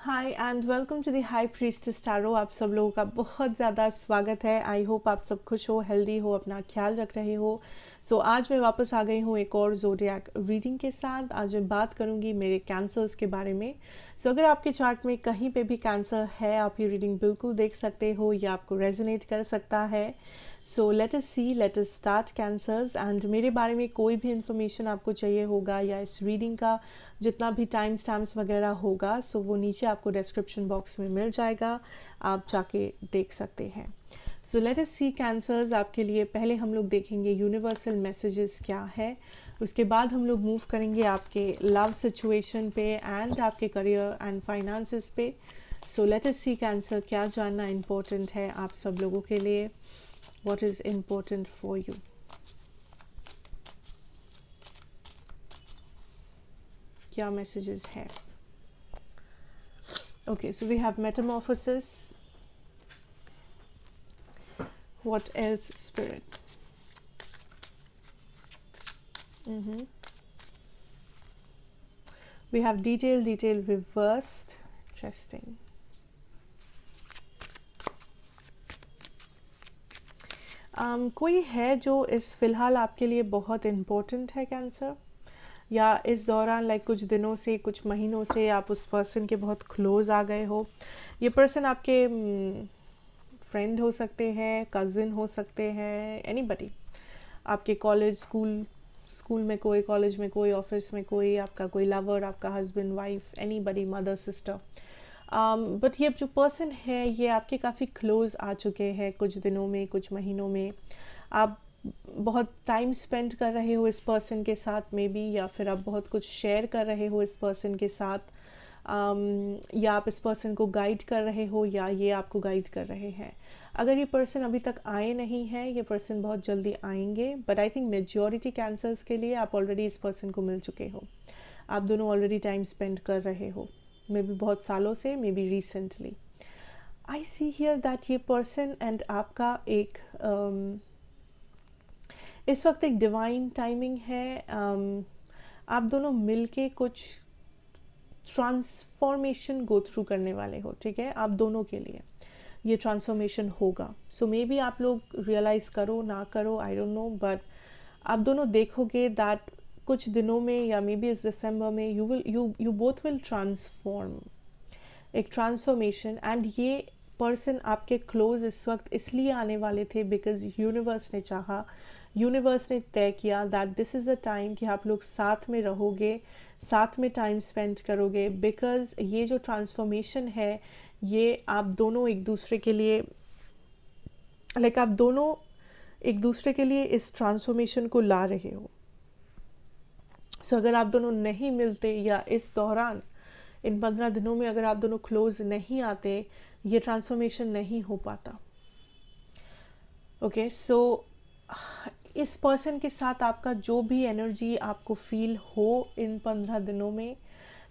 Hi and welcome to the high priestess tarot. आप सब लोगों का बहुत ज़्यादा स्वागत है। आई होप आप सब खुश हो, हेल्दी हो, अपना ख्याल रख रहे हो। आज मैं वापस आ गई हूँ एक और ज़ोडिएक रीडिंग के साथ। आज मैं बात करूँगी मेरे कैंसर्स के बारे में। अगर आपके चार्ट में कहीं पे भी कैंसर है, आप ये रीडिंग बिल्कुल देख सकते हो, या आपको रेजोनेट कर सकता है। Let us see, let us start cancers. And मेरे बारे में कोई भी इंफॉर्मेशन आपको चाहिए होगा या इस रीडिंग का जितना भी टाइम स्टैम्प्स वगैरह होगा, वो नीचे आपको डिस्क्रिप्शन बॉक्स में मिल जाएगा, आप जाके देख सकते हैं। लेट अस सी कैंसर्स। आपके लिए पहले हम लोग देखेंगे यूनिवर्सल मैसेजेस क्या है, उसके बाद हम लोग मूव करेंगे आपके लव सिचुएशन पे एंड आपके करियर एंड फाइनेंसेस पे। लेट अस सी कैंसर, क्या जानना इम्पोर्टेंट है आप सब लोगों के लिए, what is important for you. क्या मैसेजेस है? Okay, so we have metamorphosis. What else, spirit? We have detail reversed. Interesting. कोई है जो इस फिलहाल आपके लिए बहुत इम्पोर्टेंट है कैंसर, या इस दौरान कुछ दिनों से, कुछ महीनों से आप उस पर्सन के बहुत क्लोज आ गए हो। ये पर्सन आपके फ्रेंड हो सकते हैं, कज़िन हो सकते हैं, एनीबडी। आपके कॉलेज स्कूल में कोई, कॉलेज में कोई, ऑफिस में कोई, आपका कोई लवर, आपका husband, wife, anybody, mother, sister. But ये जो पर्सन है ये आपके काफ़ी क्लोज आ चुके हैं कुछ दिनों में, कुछ महीनों में। आप बहुत टाइम स्पेंड कर रहे हो इस पर्सन के साथ में भी, या फिर आप बहुत कुछ शेयर कर रहे हो इस पर्सन के साथ, या आप इस पर्सन को गाइड कर रहे हो या ये आपको गाइड कर रहे हैं। अगर ये पर्सन अभी तक आए नहीं हैं, ये पर्सन बहुत जल्दी आएंगे। But I think majority cancers के लिए आप ऑलरेडी इस पर्सन को मिल चुके हो, आप दोनों ऑलरेडी टाइम स्पेंड कर रहे हो, मे बी बहुत सालों से, may be recently. I see here that ये पर्सन एंड आपका एक इस वक्त एक डिवाइन टाइमिंग है। आप दोनों मिलके कुछ ट्रांसफॉर्मेशन गो थ्रू करने वाले हो, ठीक है? आप दोनों के लिए ये ट्रांसफॉर्मेशन होगा। मे बी आप लोग रियलाइज करो ना करो, आई डोंट नो, बट आप दोनों देखोगे दैट कुछ दिनों में या मे बी इस दिसंबर में यू बोथ विल ट्रांसफॉर्म, एक ट्रांसफॉर्मेशन। एंड ये पर्सन आपके क्लोज इस वक्त इसलिए आने वाले थे बिकॉज यूनिवर्स ने चाहा, यूनिवर्स ने तय किया that this is a time कि आप लोग साथ में रहोगे, साथ में टाइम स्पेंड करोगे। बिकॉज ये जो ट्रांसफॉर्मेशन है ये आप दोनों एक दूसरे के लिए आप दोनों एक दूसरे के लिए इस ट्रांसफॉर्मेशन को ला रहे हो। अगर आप दोनों नहीं मिलते या इस दौरान इन 15 दिनों में अगर आप दोनों क्लोज नहीं आते, ये ट्रांसफॉर्मेशन नहीं हो पाता। ओके, इस पर्सन के साथ आपका जो भी एनर्जी आपको फील हो इन 15 दिनों में,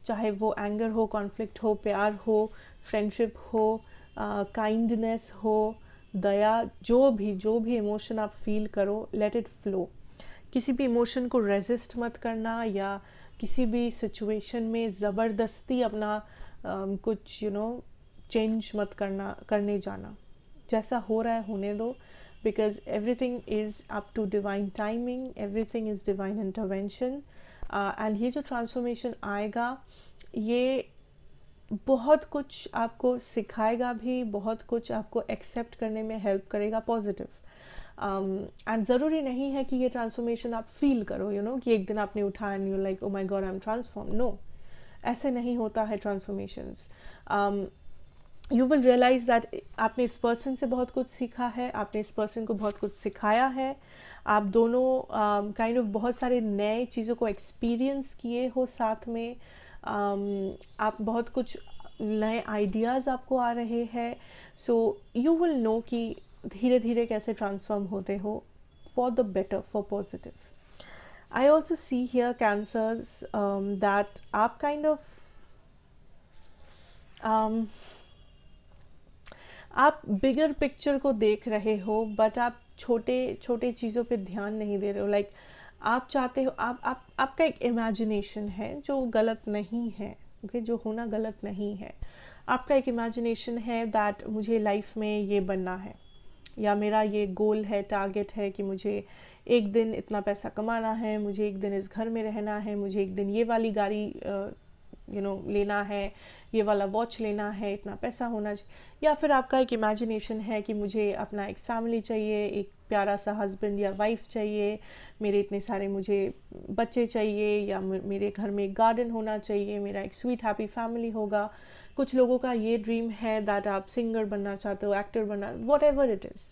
चाहे वो एंगर हो, कॉन्फ्लिक्ट हो, प्यार हो, फ्रेंडशिप हो, काइंडनेस हो, दया, जो भी इमोशन आप फील करो, लेट इट फ्लो। किसी भी इमोशन को रेजिस्ट मत करना, या किसी भी सिचुएशन में ज़बरदस्ती अपना कुछ चेंज मत करने जाना। जैसा हो रहा है होने दो, because everything is up to divine timing, everything is divine intervention. And ये जो ट्रांसफॉर्मेशन आएगा ये बहुत कुछ आपको सिखाएगा भी, बहुत कुछ आपको एक्सेप्ट करने में हेल्प करेगा, पॉजिटिव। एंड ज़रूरी नहीं है कि ये ट्रांसफॉर्मेशन आप फील करो, कि एक दिन आपने उठा and you like oh my god I am transform. No, ऐसे नहीं होता है transformations. You will realize that आपने इस पर्सन से बहुत कुछ सीखा है, आपने इस पर्सन को बहुत कुछ सिखाया है, आप दोनों काइंड ऑफ बहुत सारे नए चीज़ों को एक्सपीरियंस किए हो साथ में। आप बहुत कुछ नए आइडियाज़ आपको आ रहे हैं। यू विल नो कि धीरे धीरे कैसे ट्रांसफॉर्म होते हो for the better, for positive. I also see here cancers that आप काइंड ऑफ आप बिगर पिक्चर को देख रहे हो, बट आप छोटे छोटे चीज़ों पे ध्यान नहीं दे रहे हो। आप चाहते हो, आपका एक इमेजिनेशन है जो गलत नहीं है, ओके, जो होना गलत नहीं है। आपका एक इमेजिनेशन है दैट मुझे लाइफ में ये बनना है, या मेरा ये गोल है, टारगेट है कि मुझे एक दिन इतना पैसा कमाना है, मुझे एक दिन इस घर में रहना है, मुझे एक दिन ये वाली गाड़ी लेना है, ये वाला वॉच लेना है, इतना पैसा होना चाहिए। या फिर आपका एक इमेजिनेशन है कि मुझे अपना एक फैमिली चाहिए, एक प्यारा सा हस्बैंड या वाइफ चाहिए, मेरे इतने सारे मुझे बच्चे चाहिए, या मेरे घर में एक गार्डन होना चाहिए, मेरा एक स्वीट हैप्पी फैमिली होगा। कुछ लोगों का ये ड्रीम है दैट आप सिंगर बनना चाहते हो, एक्टर बनना, वॉट एवर इट इज़,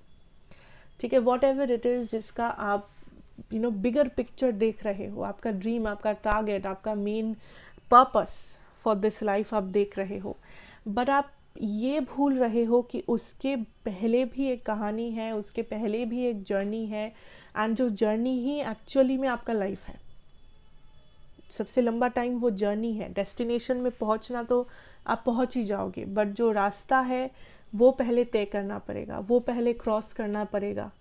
ठीक है, वॉट एवर इट इज़ जिसका आप बिगर पिक्चर देख रहे हो, आपका ड्रीम, आपका टारगेट, आपका main purpose for this life आप देख रहे हो, बट आप ये भूल रहे हो कि उसके पहले भी एक कहानी है, उसके पहले भी एक जर्नी है, एंड जो जर्नी ही एक्चुअली में आपका लाइफ है। सबसे लंबा टाइम वो जर्नी है। डेस्टिनेशन में पहुंचना तो आप पहुंच ही जाओगे, बट जो रास्ता है वो पहले तय करना पड़ेगा, वो पहले क्रॉस करना पड़ेगा,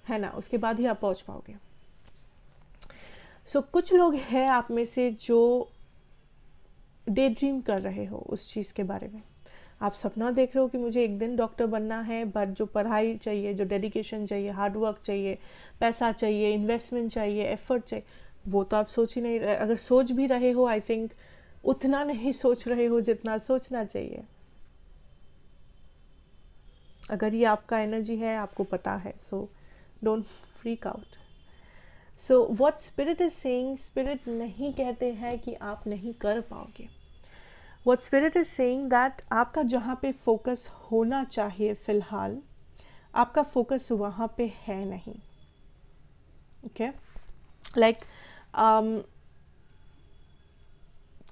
है ना, उसके बाद ही आप पहुंच पाओगे। सो कुछ लोग हैं आप में से जो डे ड्रीम कर रहे हो उस चीज़ के बारे में। आप सपना देख रहे हो कि मुझे एक दिन डॉक्टर बनना है, बट जो पढ़ाई चाहिए, जो डेडिकेशन चाहिए, हार्डवर्क चाहिए, पैसा चाहिए, इन्वेस्टमेंट चाहिए, एफर्ट चाहिए, वो तो आप सोच ही नहीं रहे। अगर सोच भी रहे हो, आई थिंक उतना नहीं सोच रहे हो जितना सोचना चाहिए। अगर ये आपका एनर्जी है, आपको पता है, so don't freak out. So what spirit is saying, spirit नहीं कहते हैं कि आप नहीं कर पाओगे। What spirit is saying that आपका जहाँ पे फोकस होना चाहिए फिलहाल, आपका फोकस वहाँ पे है नहीं। ओके, लाइक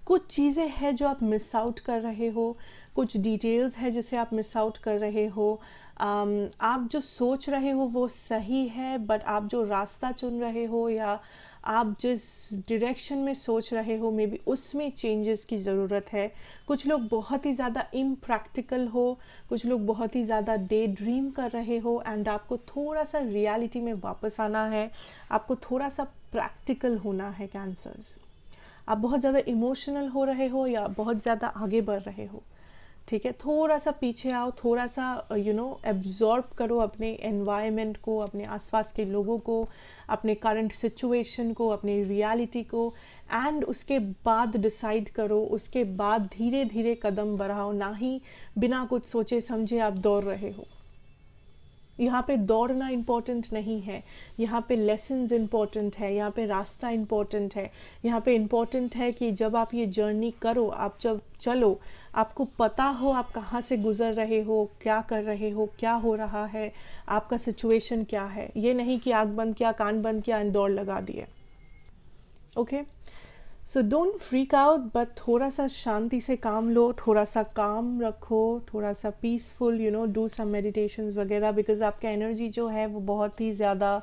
कुछ चीज़ें हैं जो आप मिस आउट कर रहे हो, कुछ डिटेल्स है जिसे आप मिस आउट कर रहे हो। आप जो सोच रहे हो वो सही है, बट आप जो रास्ता चुन रहे हो या आप जिस डायरेक्शन में सोच रहे हो, मे बी उसमें चेंजेस की ज़रूरत है। कुछ लोग बहुत ही ज़्यादा इम्प्रैक्टिकल हो, कुछ लोग बहुत ही ज़्यादा डे ड्रीम कर रहे हो, एंड आपको थोड़ा सा रियलिटी में वापस आना है, आपको थोड़ा सा प्रैक्टिकल होना है। कैंसर्स, आप बहुत ज़्यादा इमोशनल हो रहे हो या बहुत ज़्यादा आगे बढ़ रहे हो, ठीक है, थोड़ा सा पीछे आओ, थोड़ा सा एब्जॉर्ब करो अपने एनवायरनमेंट को, अपने आसपास के लोगों को, अपने करंट सिचुएशन को, अपनी रियलिटी को, एंड उसके बाद डिसाइड करो, उसके बाद धीरे धीरे कदम बढ़ाओ, ना ही बिना कुछ सोचे समझे आप दौड़ रहे हो। यहाँ पे दौड़ना इम्पोर्टेंट नहीं है, यहाँ पे लेसन्स इम्पोर्टेंट है, यहाँ पे रास्ता इम्पोर्टेंट है। यहाँ पे इम्पोर्टेंट है कि जब आप ये जर्नी करो, आप जब चलो, आपको पता हो आप कहाँ से गुजर रहे हो, क्या कर रहे हो, क्या हो रहा है, आपका सिचुएशन क्या है। ये नहीं कि आँख बंद किया, कान बंद किया एंड दौड़ लगा दिए। Okay, so don't freak out, but थोड़ा सा शांति से काम लो, थोड़ा सा काम रखो, थोड़ा सा पीसफुल, डू सम मेडिटेशंस वगैरह, बिकॉज आपका एनर्जी जो है वो बहुत ही ज़्यादा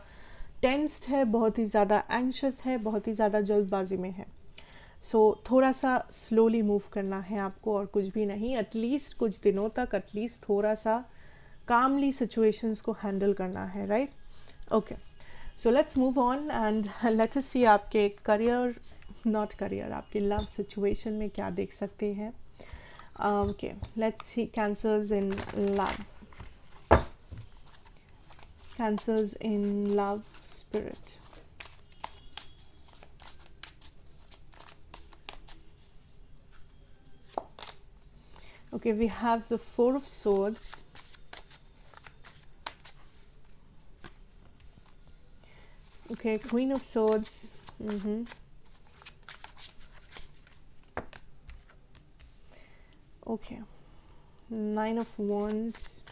टेंस्ड है, बहुत ही ज़्यादा एंग्शियस है, बहुत ही ज़्यादा जल्दबाजी में है। सो थोड़ा सा स्लोली मूव करना है आपको, और कुछ भी नहीं, एटलीस्ट कुछ दिनों तक एटलीस्ट थोड़ा सा कामली सिचुएशंस को हैंडल करना है, right. Okay, so let's move on and let's see आपके करियर, नॉट करियर, आपके लव सिचुएशन में क्या देख सकते हैं। Okay, let's see cancers in love, cancers in love spirit. Okay, we have the Four of Swords, okay, Queen of Swords, okay, Nine of Wands,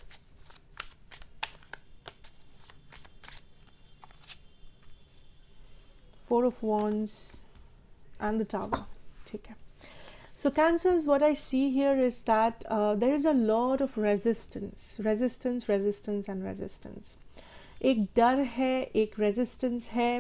Four of Wands and the Tower, ठीक है। So cancers, what I see here is that there is a lot of resistance and resistance. एक डर है, एक resistance है।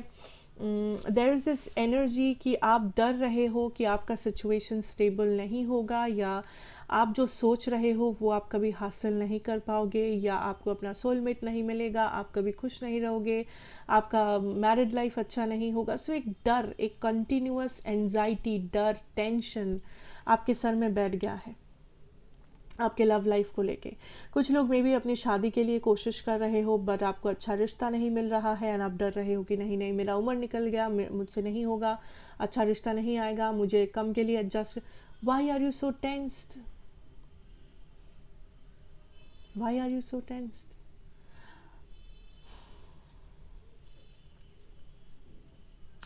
There is this energy कि आप डर रहे हो कि आपका सिचुएशन स्टेबल नहीं होगा, या आप जो सोच रहे हो वो आप कभी हासिल नहीं कर पाओगे, या आपको अपना सोलमेट नहीं मिलेगा, आप कभी खुश नहीं रहोगे, आपका मैरिड लाइफ अच्छा नहीं होगा। सो एक डर, एक कंटिन्यूअस एंजाइटी, डर, टेंशन आपके सर में बैठ गया है। आपके लव लाइफ को लेके। कुछ लोग मे भी अपनी शादी के लिए कोशिश कर रहे हो, बट आपको अच्छा रिश्ता नहीं मिल रहा है एंड आप डर रहे हो कि नहीं नहीं मेरा उम्र निकल गया, मुझसे नहीं होगा, अच्छा रिश्ता नहीं आएगा, मुझे कम के लिए adjust. Why are you so tensed? Why are you so tensed?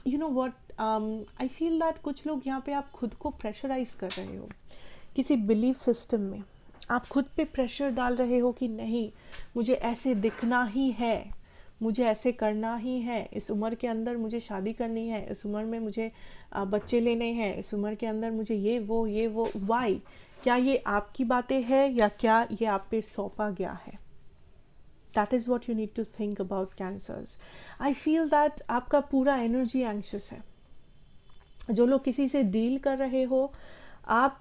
You know what, I feel that कुछ लोग यहाँ पे आप खुद को प्रेशराइज कर रहे हो किसी बिलीफ सिस्टम में। आप खुद पे प्रेशर डाल रहे हो कि नहीं मुझे ऐसे दिखना ही है, मुझे ऐसे करना ही है, इस उम्र के अंदर मुझे शादी करनी है, इस उम्र में मुझे बच्चे लेने हैं, इस उम्र के अंदर मुझे ये वो। वाई? क्या ये आपकी बातें हैं या क्या ये आप पे सौंपा गया है? That is what you need to think about cancers. I feel that आपका पूरा एनर्जी एंक्शस है। जो लोग किसी से डील कर रहे हो, आप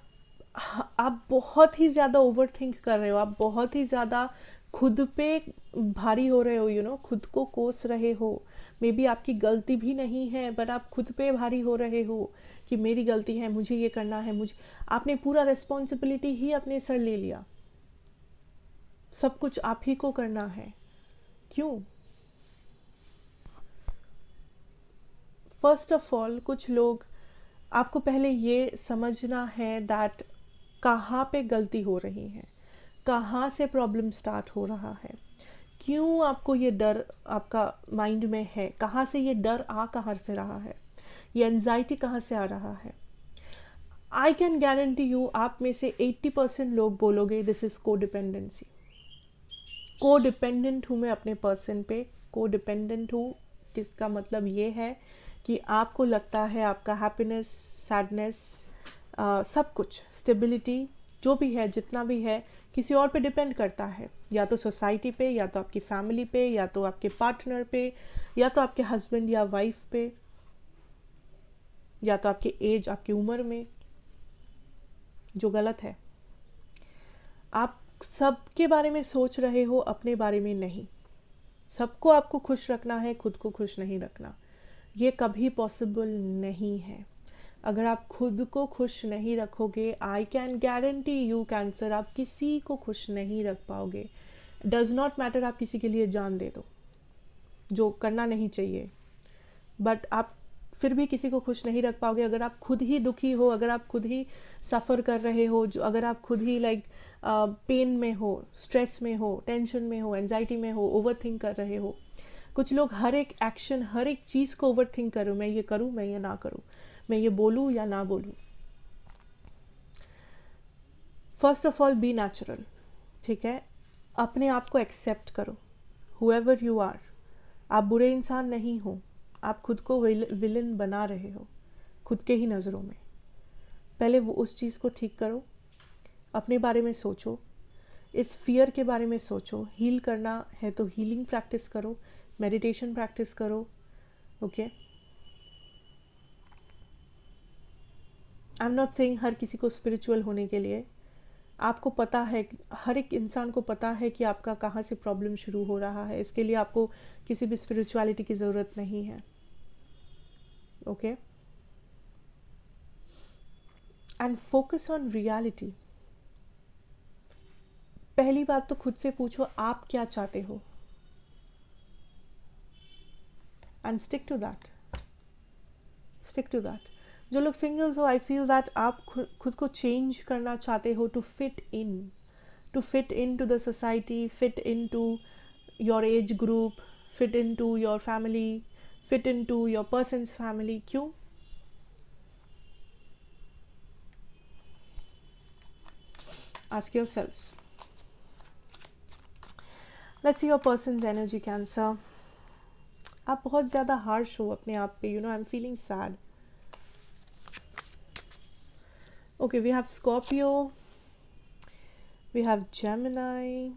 बहुत ही ज़्यादा ओवर थिंक कर रहे हो, आप बहुत ही ज़्यादा खुद पे भारी हो रहे हो, यू नो, खुद को कोस रहे हो। मे बी आपकी गलती भी नहीं है, बट आप खुद पे भारी हो रहे हो कि मेरी गलती है, मुझे ये करना है, मुझे। आपने पूरा रिस्पॉन्सिबिलिटी ही अपने सर ले लिया, सब कुछ आप ही को करना है। क्यों? फर्स्ट ऑफ ऑल कुछ लोग, आपको पहले ये समझना है दैट कहाँ पे गलती हो रही है, कहाँ से प्रॉब्लम स्टार्ट हो रहा है, क्यों आपको ये डर आपका माइंड में है, कहाँ से ये डर कहाँ से रहा है, ये एंजाइटी कहाँ से आ रहा है। आई कैन गारंटी यू आप में से 80% लोग बोलोगे दिस इज को डिपेंडेंसी। को डिपेंडेंट हूँ मैं अपने पर्सन पे, को डिपेंडेंट हूँ। किसका मतलब ये है कि आपको लगता है आपका हैप्पीनेस, सैडनेस, सब कुछ, स्टेबिलिटी, जो भी है, जितना भी है, किसी और पे डिपेंड करता है, या तो सोसाइटी पे, या तो आपकी फैमिली पे, या तो आपके पार्टनर पे, या तो आपके हस्बैंड या वाइफ पे, या तो आपके एज, आपकी उम्र में, जो गलत है। आप सबके बारे में सोच रहे हो, अपने बारे में नहीं। सबको आपको खुश रखना है, खुद को खुश नहीं रखना, ये कभी पॉसिबल नहीं है। अगर आप खुद को खुश नहीं रखोगे, I can guarantee you cancer, आप किसी को खुश नहीं रख पाओगे। डज नॉट मैटर आप किसी के लिए जान दे दो, जो करना नहीं चाहिए, बट आप फिर भी किसी को खुश नहीं रख पाओगे। अगर आप खुद ही दुखी हो, अगर आप खुद ही सफ़र कर रहे हो, जो अगर आप खुद ही लाइक पेन में हो, स्ट्रेस में हो, टेंशन में हो, एंजाइटी में हो, ओवर थिंक कर रहे हो। कुछ लोग हर एक एक्शन, हर एक चीज़ को ओवर थिंक करूँ, मैं ये करूँ, मैं ये ना करूँ, मैं ये बोलूँ या ना बोलूँ। First of all B natural, ठीक है? अपने आप को एक्सेप्ट करो, हुएवर यू आर। आप बुरे इंसान नहीं हो, आप खुद को विलन बना रहे हो खुद के ही नज़रों में। पहले वो उस चीज़ को ठीक करो, अपने बारे में सोचो, इस फियर के बारे में सोचो। हील करना है तो हीलिंग प्रैक्टिस करो, मेडिटेशन प्रैक्टिस करो, okay? I am not saying हर किसी को स्पिरिचुअल होने के लिए। आपको पता है, हर एक इंसान को पता है कि आपका कहाँ से प्रॉब्लम शुरू हो रहा है। इसके लिए आपको किसी भी स्पिरिचुअलिटी की ज़रूरत नहीं है, okay? And focus on reality. पहली बात तो खुद से पूछो आप क्या चाहते हो, and stick to that, stick to that. जो लोग सिंगल्स हो, आई फील दैट आप खुद को चेंज करना चाहते हो to fit in, to fit in to the society, fit in to your age group, fit in to your family, fit in to your person's family. क्यों? Ask your selves. Let's see your person's energy cancer. आप बहुत ज़्यादा harsh हो अपने आप पे, you know, I am feeling sad. Okay, we have Scorpio, we have Gemini,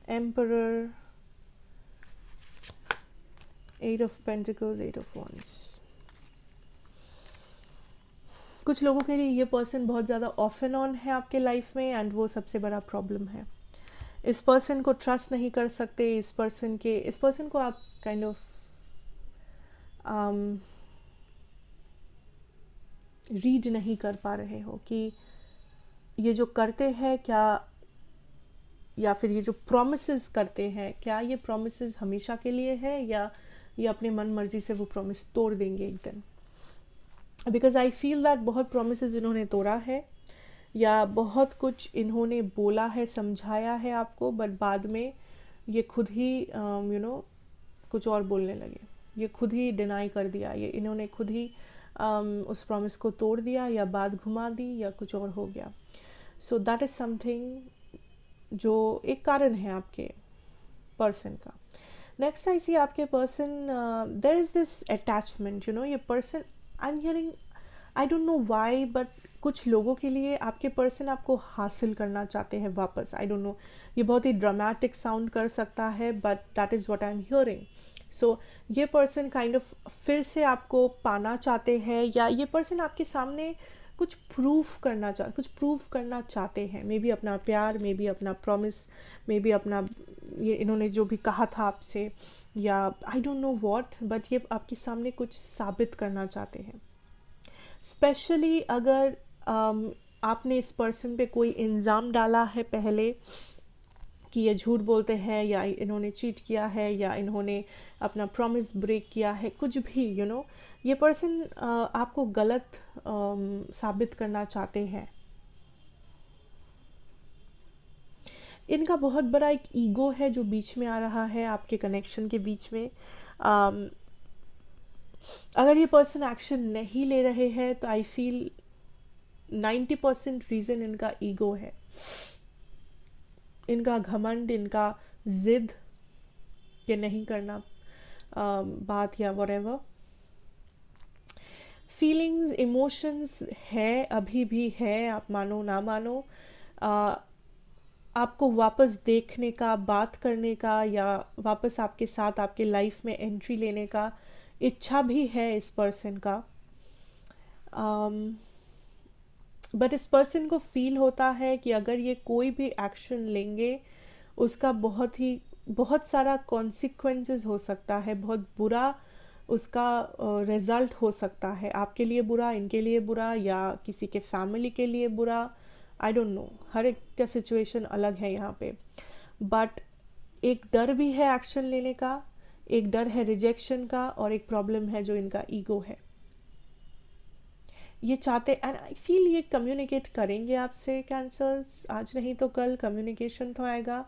Emperor, Eight of Pentacles, Eight of Wands. कुछ लोगों के लिए ये पर्सन बहुत ज़्यादा ऑफ एंड ऑन है आपके लाइफ में, एंड वो सबसे बड़ा प्रॉब्लम है। इस पर्सन को ट्रस्ट नहीं कर सकते, इस पर्सन को आप काइंड ऑफ रीड नहीं कर पा रहे हो कि ये जो करते हैं क्या, या फिर ये जो प्रॉमिसेस करते हैं क्या ये प्रॉमिसेस हमेशा के लिए है, या ये अपने मन मर्जी से वो प्रॉमिस तोड़ देंगे एक दिन। बिकॉज आई फील दैट बहुत प्रॉमिसेस इन्होंने तोड़ा है, या बहुत कुछ इन्होंने बोला है, समझाया है आपको, बट बाद में ये खुद ही कुछ और बोलने लगे, ये खुद ही डिनाई कर दिया, ये इन्होंने खुद ही उस प्रॉमिस को तोड़ दिया, या बात घुमा दी, या कुछ और हो गया। सो दैट इज़ समथिंग जो एक कारण है आपके पर्सन का। नेक्स्ट आई सी आपके person, there is this attachment, ये person, I am hearing, I don't know why, but कुछ लोगों के लिए आपके पर्सन आपको हासिल करना चाहते हैं वापस। आई डोंट नो, ये बहुत ही ड्रामेटिक साउंड कर सकता है, but that is what I am hearing. So ये पर्सन काइंड ऑफ फिर से आपको पाना चाहते हैं, या ये पर्सन आपके सामने कुछ कुछ प्रूव करना चाहते हैं, मे बी अपना प्यार, मे बी अपना प्रॉमिस, मे बी अपना ये इन्होंने जो भी कहा था आपसे, या आई डोंट नो व्हाट, बट ये आपके सामने कुछ साबित करना चाहते हैं। स्पेशली अगर आपने इस पर्सन पे कोई इल्ज़ाम डाला है पहले कि ये झूठ बोलते हैं, या इन्होंने चीट किया है, या इन्होंने अपना प्रॉमिस ब्रेक किया है, कुछ भी ये पर्सन आपको गलत साबित करना चाहते हैं। इनका बहुत बड़ा एक ईगो है जो बीच में आ रहा है आपके कनेक्शन के बीच में। अगर ये पर्सन एक्शन नहीं ले रहे हैं तो आई फील 90% रीज़न इनका ईगो है, इनका घमंड, इनका जिद ये नहीं करना बात, या व्हाटएवर। फीलिंग्स, इमोशंस है, अभी भी है, आप मानो ना मानो, आपको वापस देखने का, बात करने का, या वापस आपके साथ आपके लाइफ में एंट्री लेने का इच्छा भी है इस पर्सन का। बट इस पर्सन को फील होता है कि अगर ये कोई भी एक्शन लेंगे उसका बहुत सारा कॉन्सिक्वेंसेस हो सकता है, बहुत बुरा उसका रिजल्ट हो सकता है, आपके लिए बुरा, इनके लिए बुरा, या किसी के फैमिली के लिए बुरा। आई डोंट नो, हर एक का सिचुएशन अलग है यहाँ पे, बट एक डर भी है एक्शन लेने का, एक डर है रिजेक्शन का, और एक प्रॉब्लम है जो इनका ईगो है। ये चाहते, एंड आई फील ये कम्युनिकेट करेंगे आपसे कैंसर्स, आज नहीं तो कल कम्युनिकेशन तो आएगा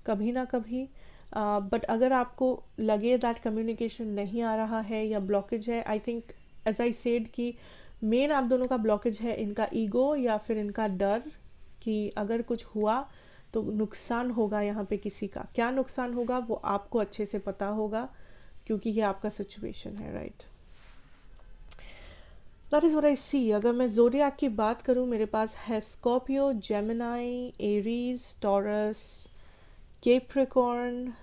कभी ना कभी। बट अगर आपको लगे दैट कम्युनिकेशन नहीं आ रहा है या ब्लॉकेज है, I think as I said कि मेन आप दोनों का ब्लॉकेज है इनका ईगो, या फिर इनका डर कि अगर कुछ हुआ तो नुकसान होगा, यहाँ पे किसी का क्या नुकसान होगा वो आपको अच्छे से पता होगा, क्योंकि ये आपका सिचुएशन है, right. That is what I see. अगर मैं ज़ोडिएक की बात करूँ, मेरे पास है Scorpio, Gemini, Aries, Taurus, Capricorn,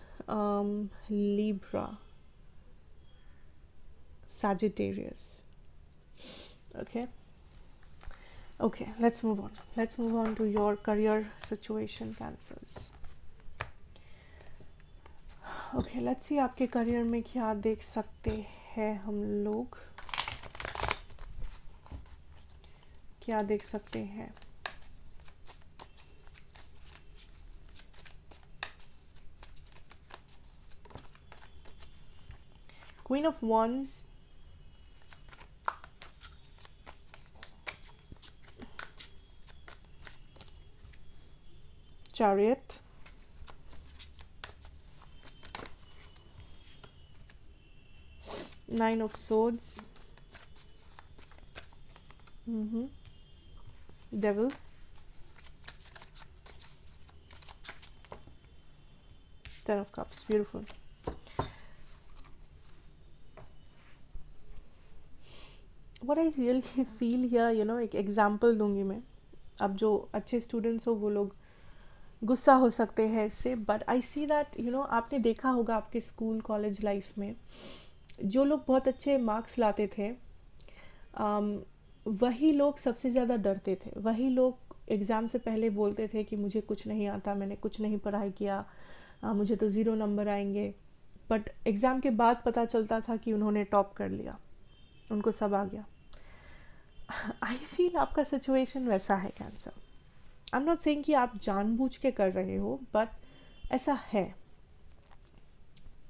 Libra, Sagittarius. Okay, let's move on. Let's move on to your career situation, Cancers. Okay, let's see आपके करियर में क्या देख सकते हैं हम लोग, क्या देख सकते हैं। Queen of Wands, Chariot, Nine of Swords, Devil, Ten of Cups, beautiful. What I really feel here, एक एग्जाम्पल दूंगी मैं, अब जो अच्छे स्टूडेंट्स हो वो लोग गुस्सा हो सकते हैं इससे, बट आई सी दैट आपने देखा होगा आपके स्कूल कॉलेज लाइफ में जो लोग बहुत अच्छे मार्क्स लाते थे, वही लोग सबसे ज़्यादा डरते थे, वही लोग एग्ज़ाम से पहले बोलते थे कि मुझे कुछ नहीं आता, मैंने कुछ नहीं पढ़ाई किया, मुझे तो 0 नंबर आएंगे। बट एग्ज़ाम के बाद पता चलता था कि उन्होंने टॉप कर लिया, उनको सब आ गया। आई फील आपका सिचुएशन वैसा है cancer. I am not saying कि आप जानबूझ के कर रहे हो, बट ऐसा है।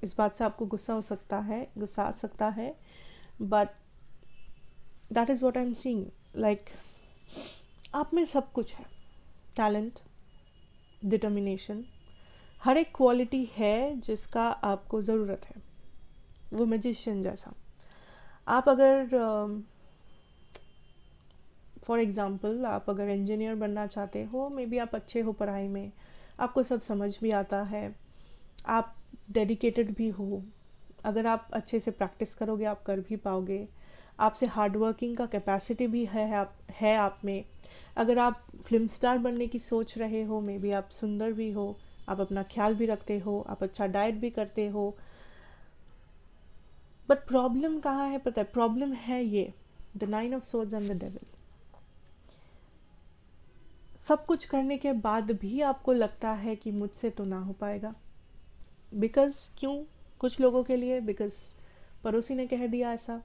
इस बात से आपको गुस्सा आ सकता है, but that is what I am seeing. Like आप में सब कुछ है, टैलेंट, डिटर्मिनेशन, हर एक क्वालिटी है जिसका आपको ज़रूरत है। वो मैजिशियन जैसा। आप अगर फॉर एग्ज़ाम्पल आप अगर इंजीनियर बनना चाहते हो, मे बी आप अच्छे हो पढ़ाई में, आपको सब समझ भी आता है, आप डेडिकेटेड भी हो, अगर आप अच्छे से प्रैक्टिस करोगे आप कर भी पाओगे, आपसे हार्ड वर्किंग का कैपेसिटी भी है आप में। अगर आप फिल्म स्टार बनने की सोच रहे हो, मे बी आप सुंदर भी हो, आप अपना ख्याल भी रखते हो, आप अच्छा डाइट भी करते हो, बट प्रॉब्लम कहाँ है पता है? प्रॉब्लम है ये the 9 of swords and the devil. सब कुछ करने के बाद भी आपको लगता है कि मुझसे तो ना हो पाएगा। बिकॉज क्यों? कुछ लोगों के लिए बिकॉज पड़ोसी ने कह दिया ऐसा,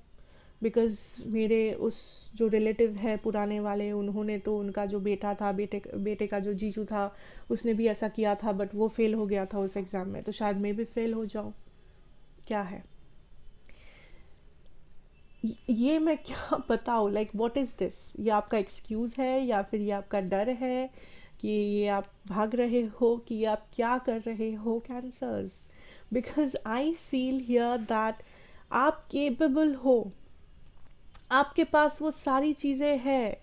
बिकॉज मेरे उस जो रिलेटिव है पुराने वाले, उन्होंने तो उनका जो बेटा था, बेटे का जो जीजू था, उसने भी ऐसा किया था, बट वो फेल हो गया था उस एग्ज़ाम में, तो शायद मैं भी फेल हो जाऊँ। क्या है ये? मैं क्या बताऊँ? Like what is this? ये आपका एक्सक्यूज़ है या फिर ये आपका डर है कि ये आप भाग रहे हो, कि ये आप क्या कर रहे हो cancers? Because I feel here that आप केपेबल हो, आपके पास वो सारी चीज़ें हैं,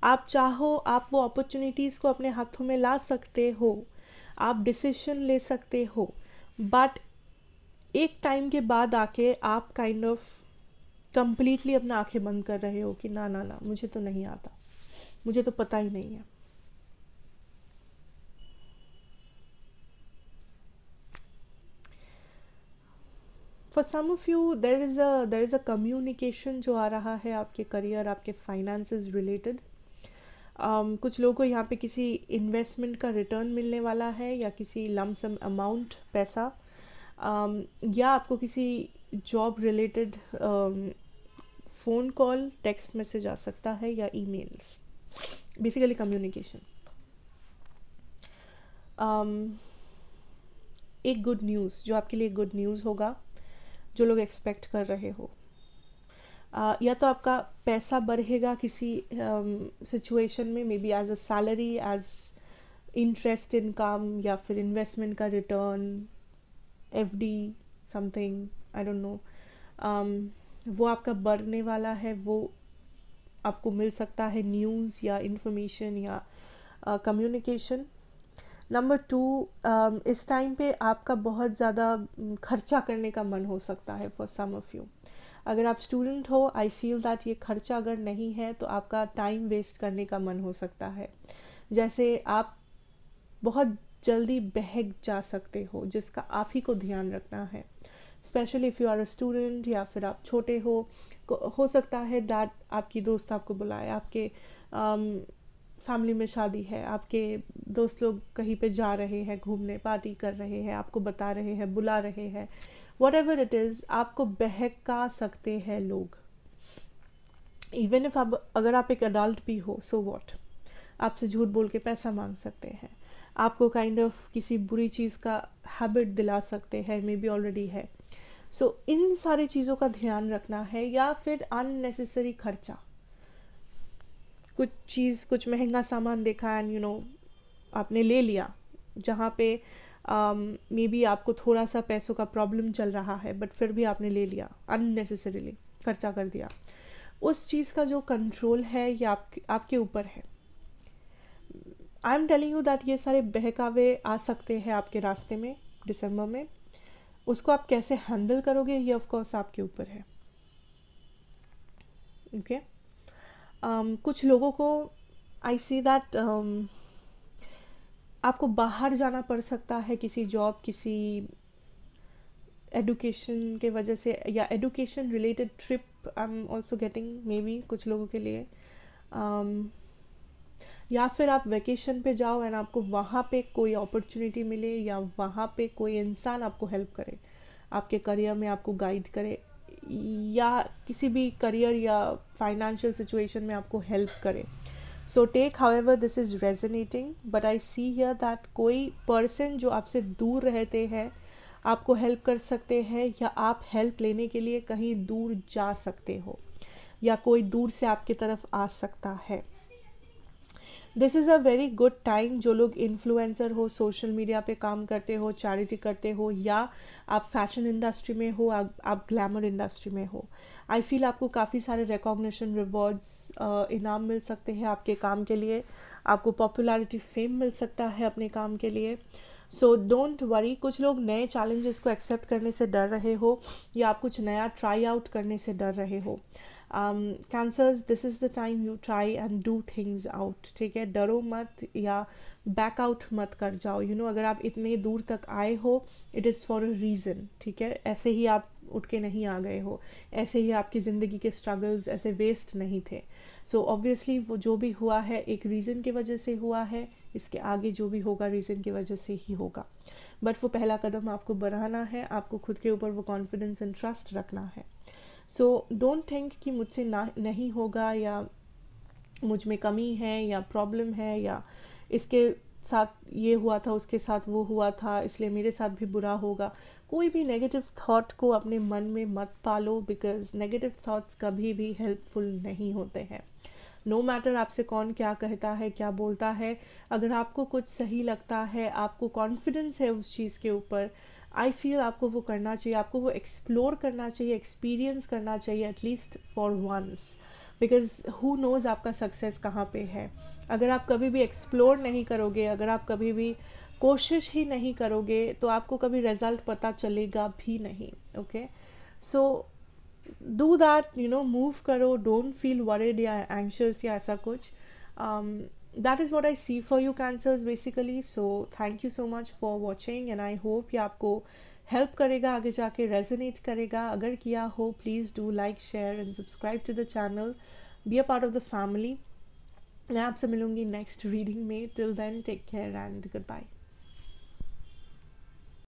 आप चाहो आप वो अपॉर्चुनिटीज़ को अपने हाथों में ला सकते हो, आप डिसीजन ले सकते हो, बट एक टाइम के बाद आके आप काइंड ऑफ कंप्लीटली अपना आंखें बंद कर रहे हो कि ना ना ना, मुझे तो नहीं आता, मुझे तो पता ही नहीं है। For some of you there is a communication जो आ रहा है आपके करियर, आपके फाइनेंसेस रिलेटेड। कुछ लोगों को यहाँ पे किसी इन्वेस्टमेंट का रिटर्न मिलने वाला है, या किसी लमसम अमाउंट पैसा, या आपको किसी job related phone call, text message आ सकता है, या ईमेल्स। Basically communication. एक गुड न्यूज़ जो आपके लिए गुड न्यूज़ होगा, जो लोग एक्सपेक्ट कर रहे हो, या तो आपका पैसा बढ़ेगा किसी सिचुएशन में, may be as a salary, as interest income, या फिर इन्वेस्टमेंट का return, FD, something, I don't know, वो आपका बढ़ने वाला है, वो आपको मिल सकता है, न्यूज़ या इंफॉर्मेशन या कम्युनिकेशन। नंबर टू, इस टाइम पे आपका बहुत ज़्यादा खर्चा करने का मन हो सकता है फॉर सम ऑफ यू। अगर आप स्टूडेंट हो, आई फील दैट ये खर्चा अगर नहीं है तो आपका टाइम वेस्ट करने का मन हो सकता है। जैसे आप बहुत जल्दी बहक जा सकते हो, जिसका आप ही को ध्यान रखना है, specially if you are a student, या फिर आप छोटे हो सकता है दैट आपकी दोस्त आपको बुलाए, आपके फैमिली में शादी है, आपके दोस्त लोग कहीं पे जा रहे हैं घूमने, पार्टी कर रहे हैं, आपको बता रहे हैं, बुला रहे हैं, वट एवर इट इज़, आपको बहका सकते हैं लोग। इवन इफ आप, अगर आप एक अडल्ट भी हो, सो वॉट, आपसे झूठ बोल के पैसा मांग सकते हैं, आपको काइंड ऑफ किसी बुरी चीज़ का हैबिट दिला सकते हैं, मे बी ऑलरेडी है। सो इन सारी चीज़ों का ध्यान रखना है, या फिर अननेसेसरी खर्चा, कुछ महंगा सामान देखा एंड आपने ले लिया, जहाँ पे मे बी आपको थोड़ा सा पैसों का प्रॉब्लम चल रहा है, बट फिर भी आपने ले लिया, अननेसेसरीली खर्चा कर दिया। उस चीज़ का जो कंट्रोल है ये आपके ऊपर है। I am telling you that ये सारे बहकावे आ सकते हैं आपके रास्ते में दिसंबर में। उसको आप कैसे हैंडल करोगे ये ऑफ कोर्स आपके ऊपर है। ओके कुछ लोगों को आई सी दैट आपको बाहर जाना पड़ सकता है, किसी जॉब, किसी एडुकेशन के वजह से, या education related trip I am also getting, may be कुछ लोगों के लिए, या फिर आप वेकेशन पे जाओ एंड आपको वहाँ पे कोई अपॉर्चुनिटी मिले, या वहाँ पे कोई इंसान आपको हेल्प करे, आपके करियर में आपको गाइड करे। या किसी भी करियर या फाइनेंशियल सिचुएशन में आपको हेल्प करे. So take however this is resonating, but I see here that कोई पर्सन जो आपसे दूर रहते हैं आपको हेल्प कर सकते हैं, या आप हेल्प लेने के लिए कहीं दूर जा सकते हो, या कोई दूर से आपकी तरफ आ सकता है. This is a very good time. जो लोग इन्फ्लुएंसर हो, सोशल मीडिया पे काम करते हो, चैरिटी करते हो, या आप फैशन इंडस्ट्री में हो, आप ग्लैमर इंडस्ट्री में हो, आई फील आपको काफ़ी सारे रिकॉग्निशन, रिवॉर्ड्स, इनाम मिल सकते हैं आपके काम के लिए. आपको पॉपुलैरिटी, फेम मिल सकता है अपने काम के लिए. So don't worry. कुछ लोग नए चैलेंजेस को एक्सेप्ट करने से डर रहे हो, या आप कुछ नया ट्राई आउट करने से डर रहे हो. Cancers, this is the time you try and do things out. ठीक है, डरो मत या बैक आउट मत कर जाओ. अगर आप इतने दूर तक आए हो, it is for a reason. ठीक है, ऐसे ही आप उठ के नहीं आ गए हो, ऐसे ही आपकी ज़िंदगी के स्ट्रगल्स ऐसे वेस्ट नहीं थे. सो ऑब्वियसली वो जो भी हुआ है एक रीज़न की वजह से हुआ है. इसके आगे जो भी होगा रीज़न की वजह से ही होगा. बट वो पहला कदम आपको बढ़ाना है, आपको खुद के ऊपर वो कॉन्फिडेंस एंड ट्रस्ट रखना है. सो डोंट थिंक कि मुझसे ना नहीं होगा, या मुझ में कमी है, या प्रॉब्लम है, या इसके साथ ये हुआ था, उसके साथ वो हुआ था, इसलिए मेरे साथ भी बुरा होगा. कोई भी नेगेटिव थॉट को अपने मन में मत पालो, बिकॉज नेगेटिव थॉट्स कभी भी हेल्पफुल नहीं होते हैं. नो मैटर आपसे कौन क्या कहता है, क्या बोलता है, अगर आपको कुछ सही लगता है, आपको कॉन्फिडेंस है उस चीज़ के ऊपर, आई फील आपको वो करना चाहिए. आपको वो एक्सप्लोर करना चाहिए, एक्सपीरियंस करना चाहिए, at least for once. Because who knows आपका सक्सेस कहाँ पे है. अगर आप कभी भी एक्सप्लोर नहीं करोगे, अगर आप कभी भी कोशिश ही नहीं करोगे, तो आपको कभी रिजल्ट पता चलेगा भी नहीं. Okay, so do that, move करो. डोंट फील वरीड या एंग्शियस या ऐसा कुछ. That is what I see for you cancers basically. So thank you so much for watching, and I hope कि आपको हेल्प करेगा, आगे जाके रेजोनेट करेगा. अगर किया हो, please do like, share and subscribe to the channel. Be a part of the family. मैं आपसे मिलूंगी नेक्स्ट रीडिंग में. Till then, take care and good bye.